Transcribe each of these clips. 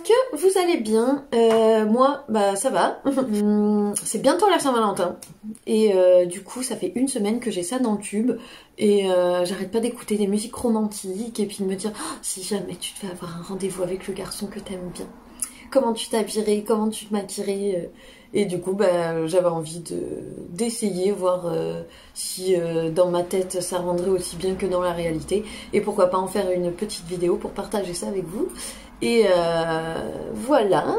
que vous allez bien. Moi, bah ça va. C'est bientôt la Saint-Valentin. Et du coup, ça fait une semaine que j'ai ça dans le tube. Et j'arrête pas d'écouter des musiques romantiques et puis de me dire oh, si jamais tu devais avoir un rendez-vous avec le garçon que t'aimes bien, comment tu t'habillerais, comment tu te maquillerais. Et du coup, bah, j'avais envie d'essayer, voir si dans ma tête ça rendrait aussi bien que dans la réalité. Et pourquoi pas en faire une petite vidéo pour partager ça avec vous. Et voilà.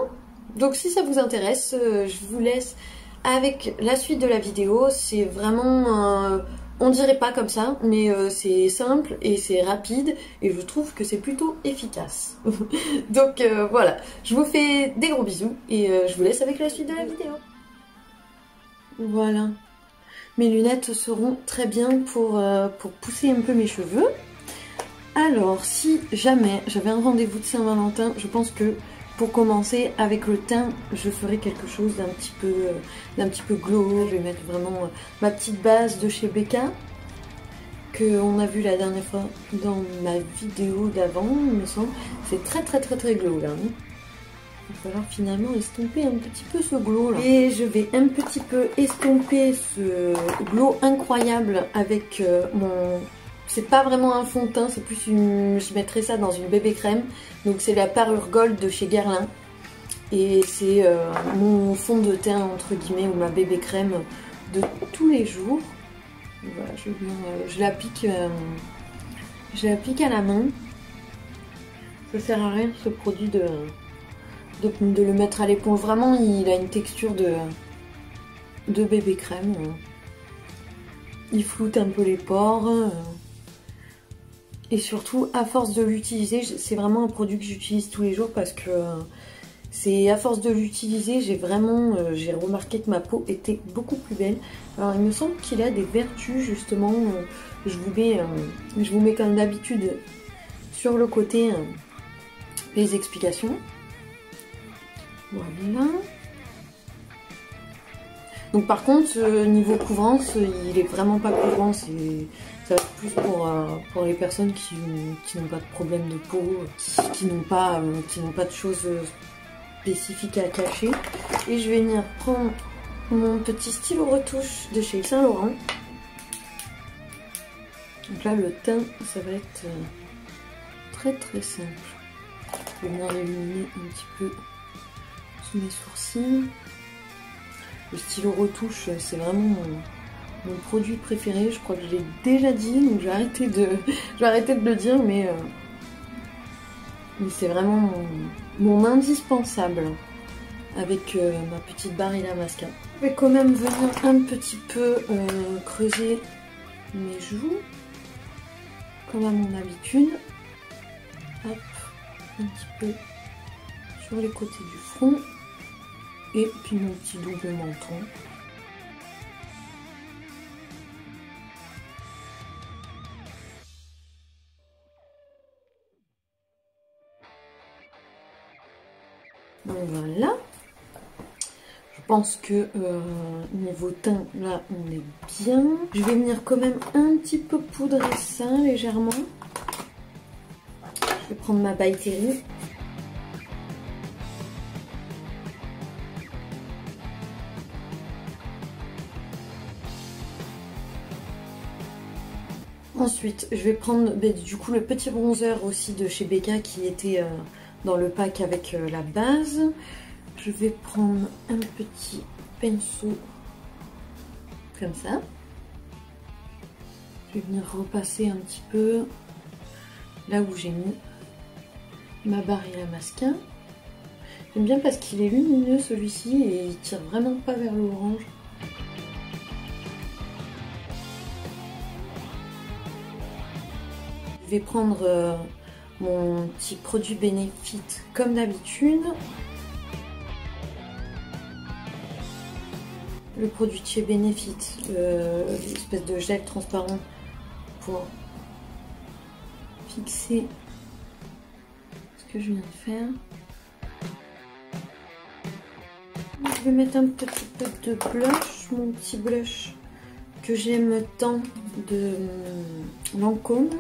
Donc si ça vous intéresse, je vous laisse avec la suite de la vidéo. C'est vraiment... on dirait pas comme ça, mais c'est simple et c'est rapide. Et je trouve que c'est plutôt efficace. Donc voilà. Je vous fais des gros bisous et je vous laisse avec la suite de la vidéo. Voilà. Mes lunettes seront très bien pour pousser un peu mes cheveux. Alors, si jamais j'avais un rendez-vous de Saint-Valentin, je pense que pour commencer, avec le teint, je ferai quelque chose d'un petit peu glow. Je vais mettre vraiment ma petite base de chez Becca, qu'on a vu la dernière fois dans ma vidéo d'avant, il me semble. C'est très glow là. Il va falloir finalement estomper un petit peu ce glow là. Et je vais un petit peu estomper ce glow incroyable avec mon... C'est pas vraiment un fond de teint, c'est plus une... Je mettrais ça dans une bébé crème. Donc c'est la Parure Gold de chez Guerlain. Et c'est mon fond de teint entre guillemets ou ma bébé crème de tous les jours. Voilà, je l'applique à la main. Ça sert à rien ce produit de le mettre à l'éponge. Vraiment, il a une texture de bébé crème. Il floute un peu les pores. Et surtout, à force de l'utiliser, c'est vraiment un produit que j'utilise tous les jours parce que c'est à force de l'utiliser, j'ai remarqué que ma peau était beaucoup plus belle. Alors il me semble qu'il a des vertus justement. Je vous mets comme d'habitude sur le côté les explications. Voilà. Donc par contre, niveau couvrance, il est vraiment pas couvrant. Ça va être plus pour les personnes qui n'ont pas de problème de peau, qui n'ont pas de choses spécifiques à cacher. Et je vais venir prendre mon petit stylo retouche de chez Saint Laurent. Donc là, le teint, ça va être très simple. Je vais venir l'illuminer un petit peu sous mes sourcils. Le stylo retouche, c'est vraiment mon produit préféré. Je crois que je l'ai déjà dit, donc je vais arrêter de le dire, mais c'est vraiment mon indispensable avec ma petite Barilla Mascara. Je vais quand même venir un petit peu creuser mes joues, comme à mon habitude. Hop, un petit peu sur les côtés du front. Et puis mon petit double menton. Donc voilà. Je pense que niveau teint, là, on est bien. Je vais venir quand même un petit peu poudrer ça légèrement. Je vais prendre ma By Terry. Ensuite, je vais prendre du coup le petit bronzer aussi de chez Becca qui était dans le pack avec la base. Je vais prendre un petit pinceau comme ça. Je vais venir repasser un petit peu là où j'ai mis ma Barilla Mascara. J'aime bien parce qu'il est lumineux celui-ci et il tire vraiment pas vers l'orange. Je vais prendre mon petit produit Benefit comme d'habitude. Le produit de chez Benefit, l'espèce de gel transparent pour fixer ce que je viens de faire. Je vais mettre un petit peu de blush, mon petit blush que j'aime tant de Lancôme.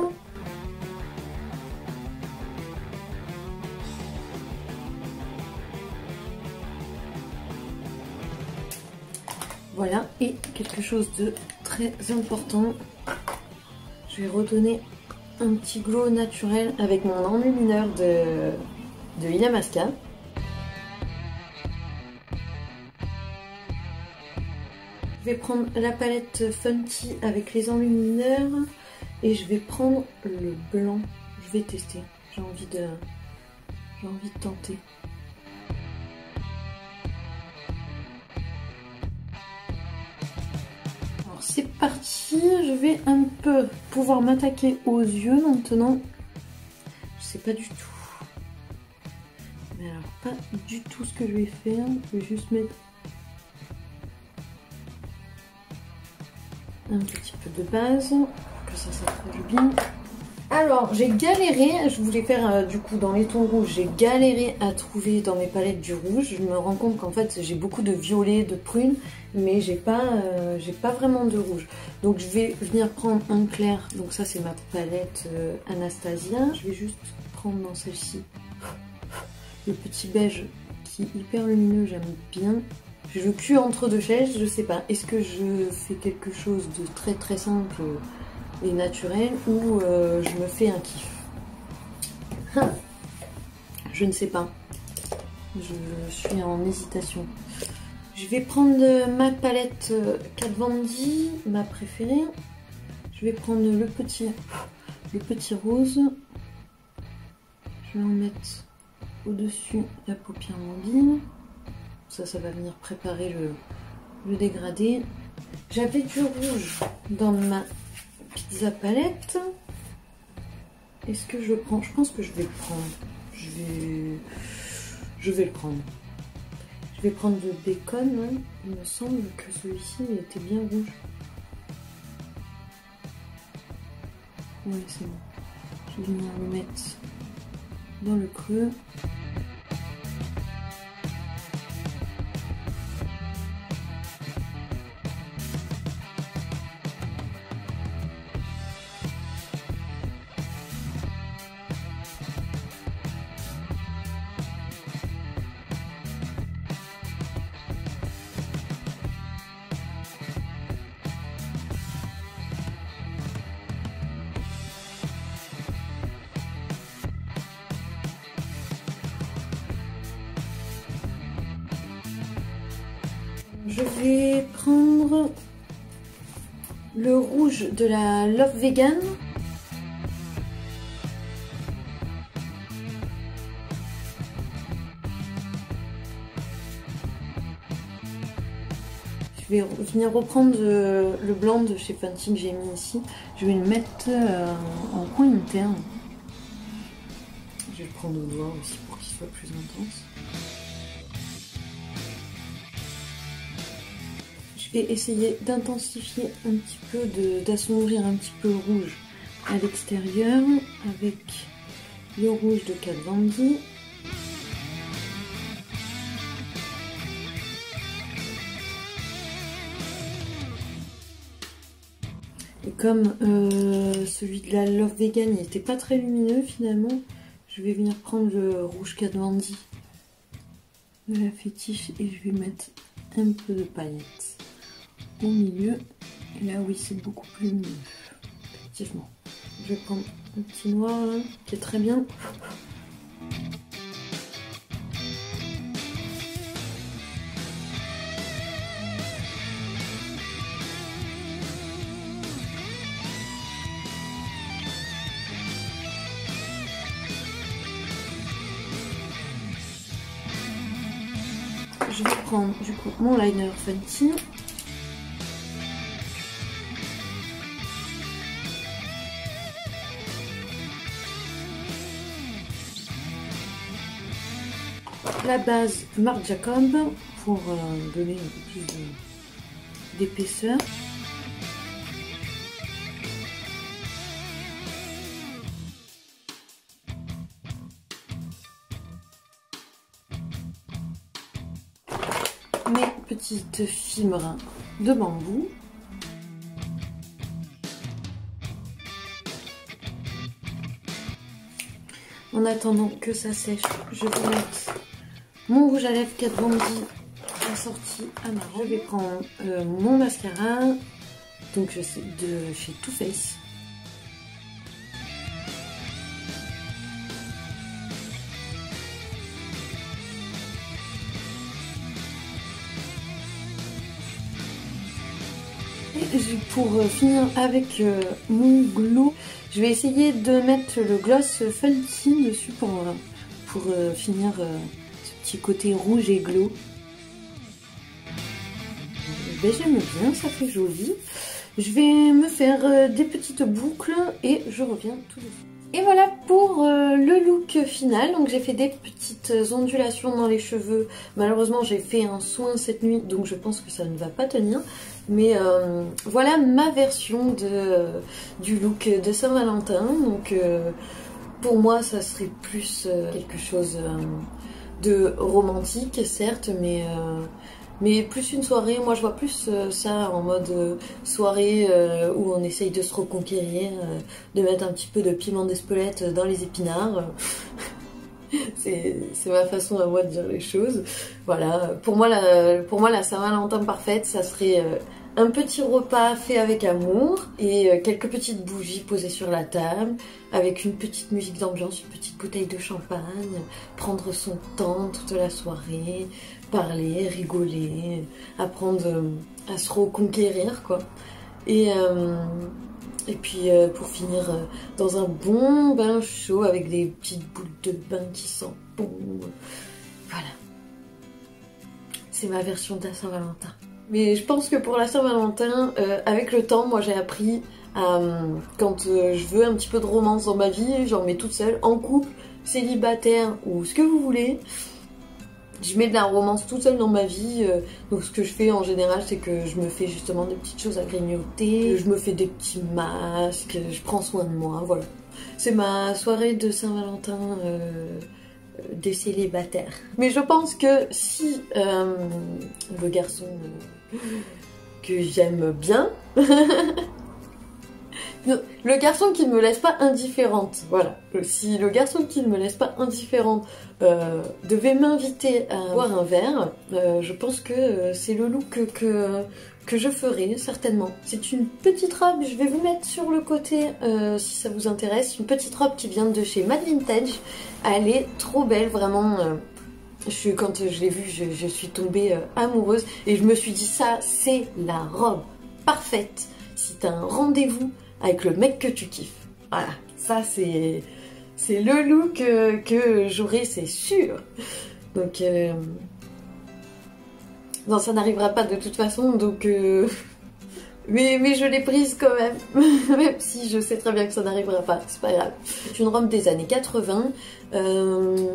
Voilà, et quelque chose de très important, je vais redonner un petit glow naturel avec mon enlumineur de Illamasqua. Je vais prendre la palette Funky avec les enlumineurs et je vais prendre le blanc. Je vais tester, j'ai envie de tenter. Alors c'est parti, je vais un peu pouvoir m'attaquer aux yeux maintenant. Je sais pas du tout. Mais alors pas du tout ce que je vais faire. Je vais juste mettre un petit peu de base pour que ça s'accroche bien. Alors j'ai galéré, je voulais faire du coup dans les tons rouges, j'ai galéré à trouver dans mes palettes du rouge. Je me rends compte qu'en fait j'ai beaucoup de violet, de prune, mais j'ai pas vraiment de rouge. Donc je vais venir prendre un clair, donc ça c'est ma palette Anastasia. Je vais juste prendre dans celle-ci le petit beige qui est hyper lumineux, j'aime bien. Je cuis entre deux chaises, je sais pas, est-ce que je fais quelque chose de très très simple et naturel ou je me fais un kiff. Je ne sais pas, je suis en hésitation. Je vais prendre ma palette Kat Von D, ma préférée. Je vais prendre le petit rose. Je vais en mettre au-dessus la paupière mobile. Ça va venir préparer le dégradé. J'avais du rouge dans ma pizza palette. Est-ce que je le prends? Je pense que je vais le prendre. Je vais le prendre. Je vais prendre le bacon. Hein. Il me semble que celui-ci était bien rouge. Oui, c'est bon. Je vais venir le mettre dans le creux. Je vais prendre le rouge de la Love Vegan. Je vais venir reprendre le blanc de chez Fenty que j'ai mis ici. Je vais le mettre en coin interne. Je vais le prendre au doigt aussi pour qu'il soit plus intense. Je vais essayer d'intensifier un petit peu, d'assombrir un petit peu le rouge à l'extérieur avec le rouge de Kat Von D. Et comme celui de la Love Vegan il n'était pas très lumineux finalement, je vais venir prendre le rouge Kat Von D de la fétiche et je vais mettre un peu de paillettes au milieu. Et là oui c'est beaucoup plus lumineux. Effectivement. Je vais prendre un petit noir là, qui est très bien. Je vais prendre du coup mon liner Fenty. La base Marc Jacob pour donner un peu plus d'épaisseur. Mes petites fibres de bambou. En attendant que ça sèche, je vais mettre mon rouge à lèvres Kat Von D assorti à ma robe. Je vais prendre mon mascara, donc je sais de chez Too Faced. Pour finir avec mon glow, je vais essayer de mettre le gloss Falty dessus pour finir ce petit côté rouge et glow. Ben, j'aime bien, ça fait joli. Je vais me faire des petites boucles et je reviens tout de suite. Et voilà pour le look final. Donc j'ai fait des petites ondulations dans les cheveux. Malheureusement j'ai fait un soin cette nuit, donc je pense que ça ne va pas tenir. Mais voilà ma version du look de Saint-Valentin. Donc pour moi ça serait plus quelque chose de romantique certes, mais plus une soirée. Moi je vois plus ça en mode soirée où on essaye de se reconquérir, de mettre un petit peu de piment d'Espelette dans les épinards. C'est ma façon à moi de dire les choses. Voilà, pour moi la Saint-Valentin parfaite, ça serait un petit repas fait avec amour et quelques petites bougies posées sur la table, avec une petite musique d'ambiance, une petite bouteille de champagne, prendre son temps toute la soirée, parler, rigoler, apprendre à se reconquérir quoi. Et puis pour finir dans un bon bain chaud avec des petites boules de bain qui sentent bon. Voilà. C'est ma version de la Saint-Valentin. Mais je pense que pour la Saint-Valentin, avec le temps, moi j'ai appris à, quand je veux un petit peu de romance dans ma vie, j'en mets toute seule, en couple, célibataire ou ce que vous voulez. Je mets de la romance toute seule dans ma vie, donc ce que je fais en général c'est que je me fais justement des petites choses à grignoter, je me fais des petits masques, je prends soin de moi, voilà. C'est ma soirée de Saint-Valentin des célibataires. Mais je pense que si le garçon que j'aime bien, le garçon qui ne me laisse pas indifférente, voilà, si le garçon qui ne me laisse pas indifférente devait m'inviter à boire un verre, je pense que c'est le look que je ferai certainement. C'est une petite robe, je vais vous mettre sur le côté si ça vous intéresse, une petite robe qui vient de chez Mad Vintage. Elle est trop belle, vraiment. Quand je l'ai vue, je suis tombée amoureuse et je me suis dit ça, c'est la robe parfaite si t'as un rendez-vous avec le mec que tu kiffes. Voilà, ça c'est le look que j'aurai, c'est sûr. Donc non, ça n'arrivera pas de toute façon, donc mais je l'ai prise quand même, même si je sais très bien que ça n'arrivera pas, c'est pas grave. C'est une robe des années 80,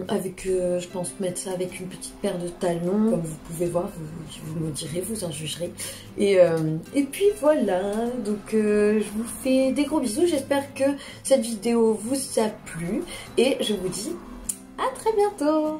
avec, je pense mettre ça avec une petite paire de talons, comme vous pouvez voir, vous me direz, vous en jugerez. Et puis voilà, donc je vous fais des gros bisous, j'espère que cette vidéo vous a plu, et je vous dis à très bientôt.